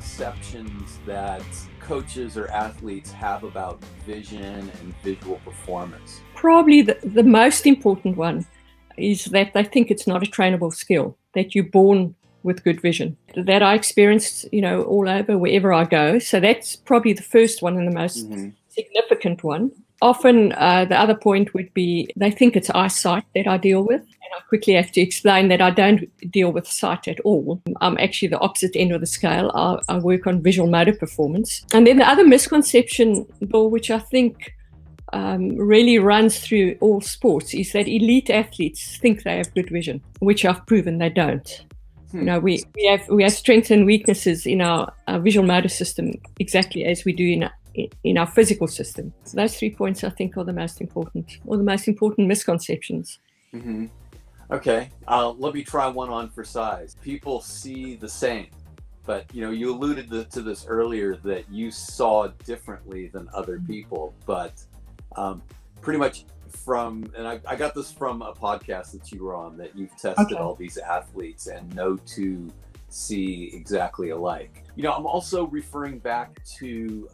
misconceptions that coaches or athletes have about vision and visual performance? Probably the most important one is that they think it's not a trainable skill, that you're born with good vision. That I experienced, all over wherever I go. So that's probably the first one and the most significant one. Often the other point would be they think it's eyesight that I deal with. And I quickly have to explain that I don't deal with sight at all. I'm actually the opposite end of the scale. I work on visual motor performance. And then the other misconception, Bill, which I think really runs through all sports, is that elite athletes think they have good vision, which I've proven they don't. We have strengths and weaknesses in our visual motor system exactly as we do in our physical system. So those 3 points I think are the most important, or the most important misconceptions. Mm-hmm. Okay, let me try one on for size. People see the same, but you alluded to this earlier, that you saw differently than other people, but pretty much and I got this from a podcast that you were on, that you've tested all these athletes and no two see exactly alike. I'm also referring back to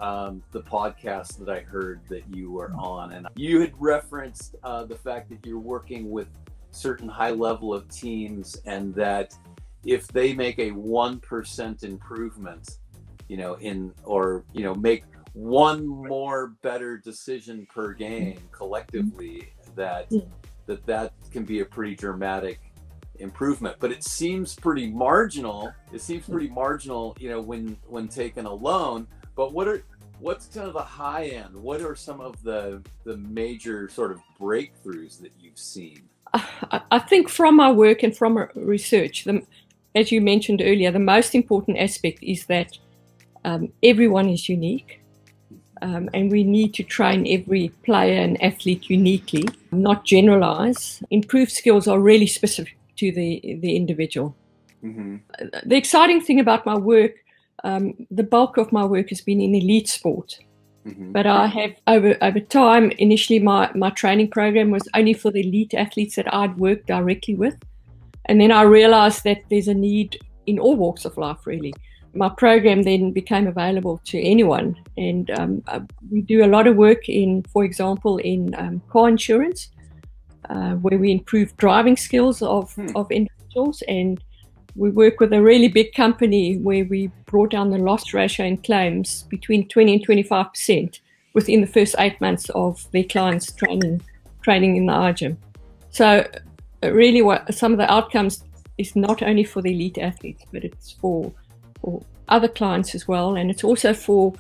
the podcast that I heard that you were on, and you had referenced the fact that you're working with certain high level of teams, and that if they make a 1% improvement, make one more better decision per game collectively, that can be a pretty dramatic improvement. But it seems pretty marginal. When taken alone. But what's kind of the high end? What are some of the major sort of breakthroughs that you've seen? I think from my work and from research, as you mentioned earlier, the most important aspect is that everyone is unique. And we need to train every player and athlete uniquely, not generalize. Improved skills are really specific to the individual. Mm-hmm. The exciting thing about my work, the bulk of my work has been in elite sport. Mm-hmm. But I have, over time, initially my training program was only for the elite athletes that I'd worked directly with. And then I realized that there's a need in all walks of life, really. My program then became available to anyone, and we do a lot of work for example, in car insurance, where we improve driving skills of individuals, and we work with a really big company where we brought down the loss ratio in claims between 20 and 25% within the first 8 months of their clients' training in the eye gym. So really, what some of the outcomes is not only for the elite athletes, but it's for other clients as well, and it's also for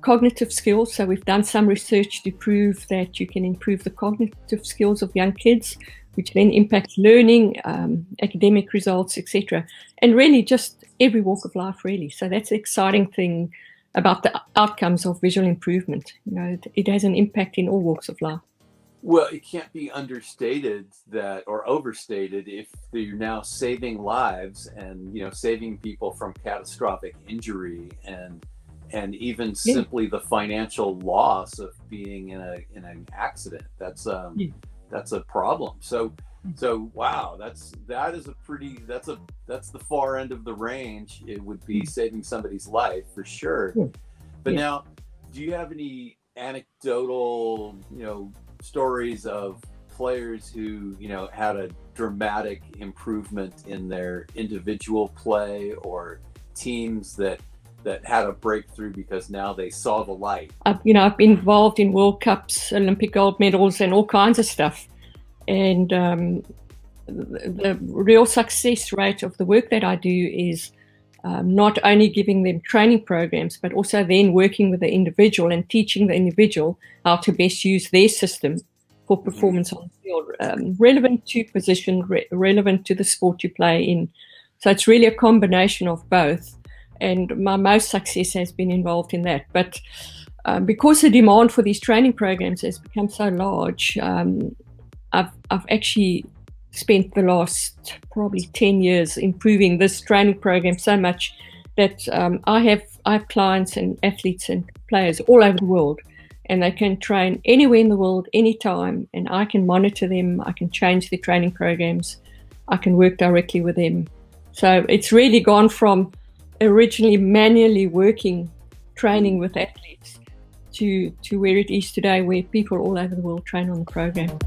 cognitive skills. So we've done some research to prove that you can improve the cognitive skills of young kids, which then impacts learning, academic results, etc., and really just every walk of life, really. So that's the exciting thing about the outcomes of visual improvement. It has an impact in all walks of life. Well, it can't be understated or overstated if you're now saving lives and saving people from catastrophic injury and even simply the financial loss of being in an accident. That's a problem. So wow, that's the far end of the range. It would be saving somebody's life for sure. But now, do you have any anecdotal stories of players who had a dramatic improvement in their individual play, or teams that had a breakthrough because now they saw the light? I've been involved in World Cups, Olympic gold medals, and all kinds of stuff, and the real success rate of the work that I do is not only giving them training programs, but also then working with the individual and teaching the individual how to best use their system for performance on the field, relevant to position, relevant to the sport you play in. So it's really a combination of both. And my most success has been involved in that. But because the demand for these training programs has become so large, I've actually spent the last probably 10 years improving this training program so much that I have clients and athletes and players all over the world, and they can train anywhere in the world, anytime, and I can monitor them, I can change their training programs, I can work directly with them. So it's really gone from originally manually working, training with athletes, to where it is today, where people all over the world train on the program.